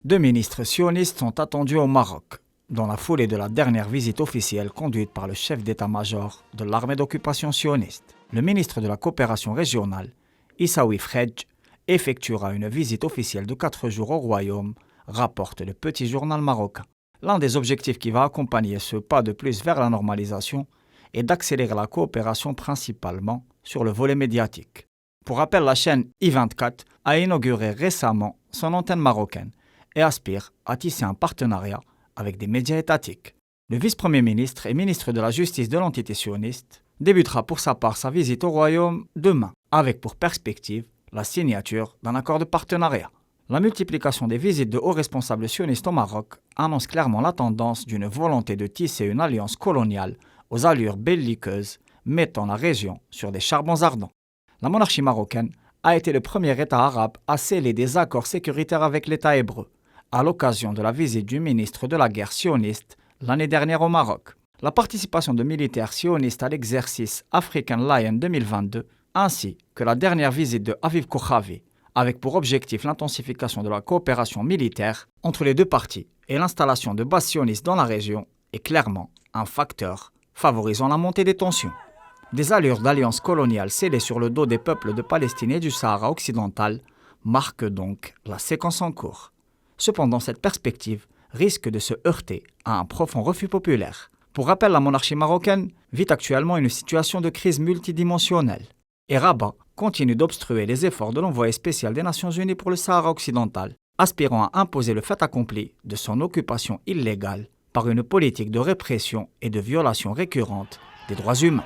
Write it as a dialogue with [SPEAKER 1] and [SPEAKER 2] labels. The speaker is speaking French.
[SPEAKER 1] Deux ministres sionistes sont attendus au Maroc, dans la foulée de la dernière visite officielle conduite par le chef d'état-major de l'armée d'occupation sioniste. Le ministre de la coopération régionale, Issaoui Fredj, effectuera une visite officielle de 4 jours au royaume, rapporte le petit journal marocain. L'un des objectifs qui va accompagner ce pas de plus vers la normalisation est d'accélérer la coopération principalement sur le volet médiatique. Pour rappel, la chaîne I24 a inauguré récemment son antenne marocaine et aspire à tisser un partenariat avec des médias étatiques. Le vice-premier ministre et ministre de la Justice de l'entité sioniste débutera pour sa part sa visite au royaume demain, avec pour perspective la signature d'un accord de partenariat. La multiplication des visites de hauts responsables sionistes au Maroc annonce clairement la tendance d'une volonté de tisser une alliance coloniale aux allures belliqueuses, mettant la région sur des charbons ardents. La monarchie marocaine a été le premier État arabe à sceller des accords sécuritaires avec l'État hébreu, à l'occasion de la visite du ministre de la guerre sioniste l'année dernière au Maroc. La participation de militaires sionistes à l'exercice African Lion 2022, ainsi que la dernière visite de Aviv Kochavi, avec pour objectif l'intensification de la coopération militaire entre les deux parties et l'installation de bases sionistes dans la région, est clairement un facteur favorisant la montée des tensions. Des allures d'alliance coloniale scellées sur le dos des peuples de Palestine et du Sahara occidental marquent donc la séquence en cours. Cependant, cette perspective risque de se heurter à un profond refus populaire. Pour rappel, la monarchie marocaine vit actuellement une situation de crise multidimensionnelle. Et Rabat continue d'obstruer les efforts de l'envoyé spécial des Nations Unies pour le Sahara occidental, aspirant à imposer le fait accompli de son occupation illégale par une politique de répression et de violation récurrente des droits humains.